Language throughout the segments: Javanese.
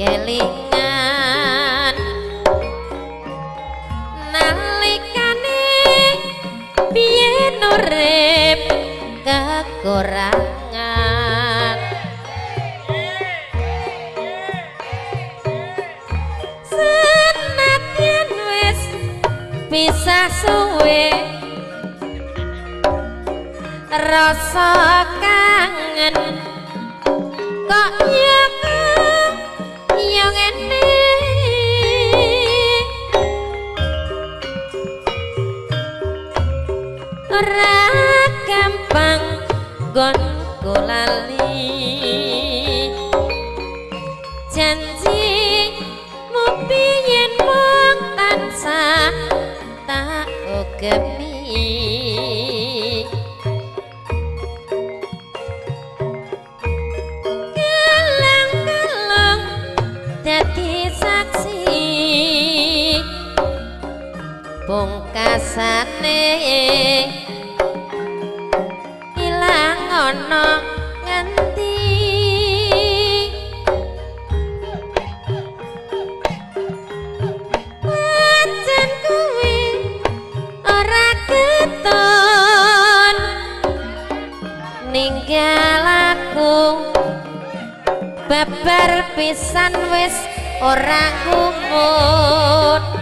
kelingan nalikane biyen urip kekurangan senadyan wis pisah suwe rasa kangen kok yang ini ora gampang gonku lali janji mu biyen mung tansah tak ugemi pungkasane ilang ana nganti pancen kuwi ora keton ninggal aku babar pisan wis ora kumut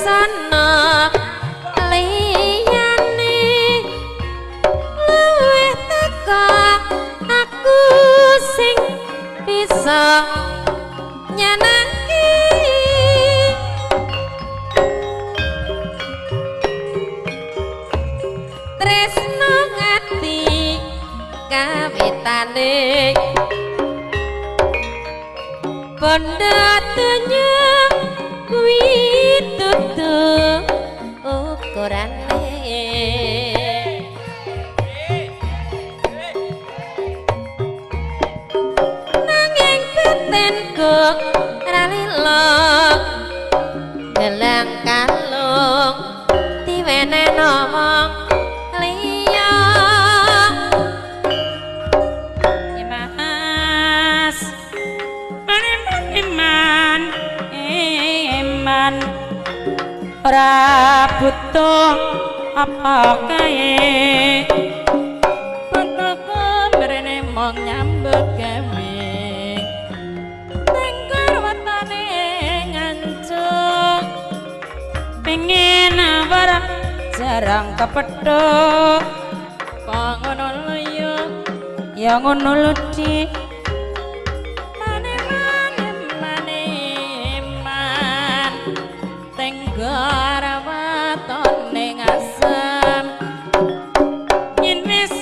sana liyane luwih teka aku sing bisa nyenengi tresno ngati kawitane bondo donya witutu ukurane nanging batinku ralilo gelang kalung diwene ngomong liya Mas iman ora butuh apa kae fotoku mrene mong nyambut gawe tengkar watane ngancuk pengen awara jarang kepethuk kok ngono lho ya ngono lho Dik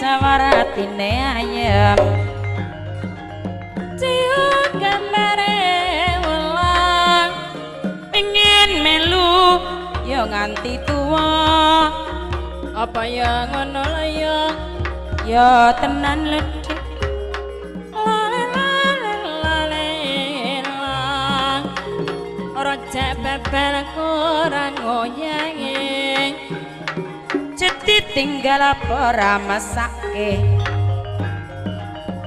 sawaratine ayam cium gambare ulang pengen melu yo nganti tua apa ya ngono yo tenan ledek ora jebel kurang ngoyange jadi tinggal apa ramasake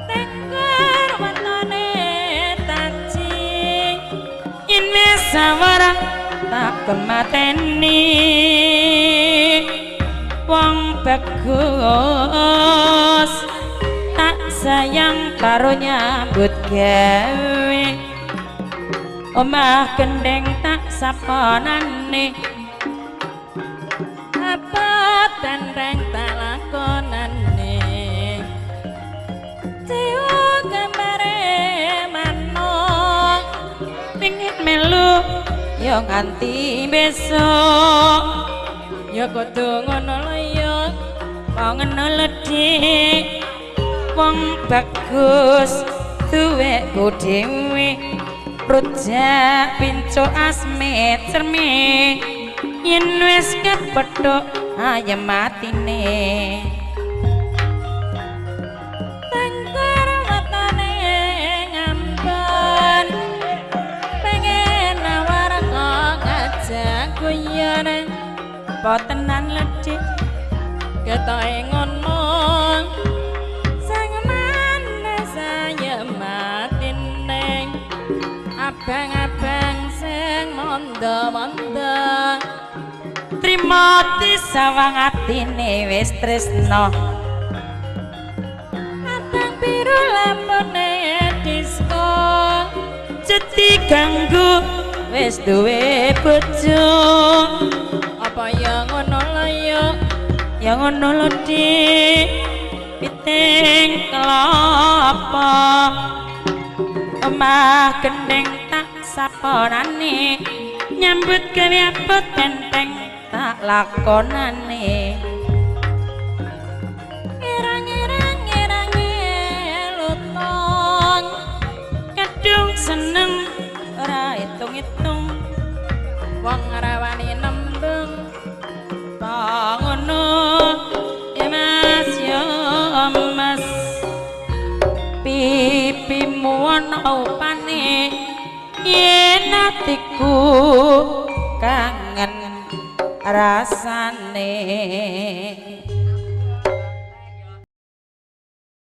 tengkar watane taci ini sawara tak kemateni wong bagus tak sayang karo nyambut gawe omah gendeng tak saponane tandang talakonane cium gambare manung pingin melu ya nganti besok ya kudu ngono lho ya ngono lho dik wong bagus duweku dhewe rujak pincuk asme cerme yen wis kepethuk ayem matine tangkar matane ngampun pengen nawar kok ngajak guyon apa tenan ledhi ketoke ngono sang manis ayem matine abang-abang sing mondo-mondo trimo disawang atine wis tresno abang biru lampune disko jeti ganggu wis duwe bojo apa ya ngono lho ya ngono lho dik piting kelapa omah gendeng tak saponane nyambut gawe abot tenteng tak lakonane ngerang-ngerang lutong kadung seneng ora hitung-hitung wong rawani nembung ngono ya mas ya mas pipimu ana upane yen atiku kangen rasane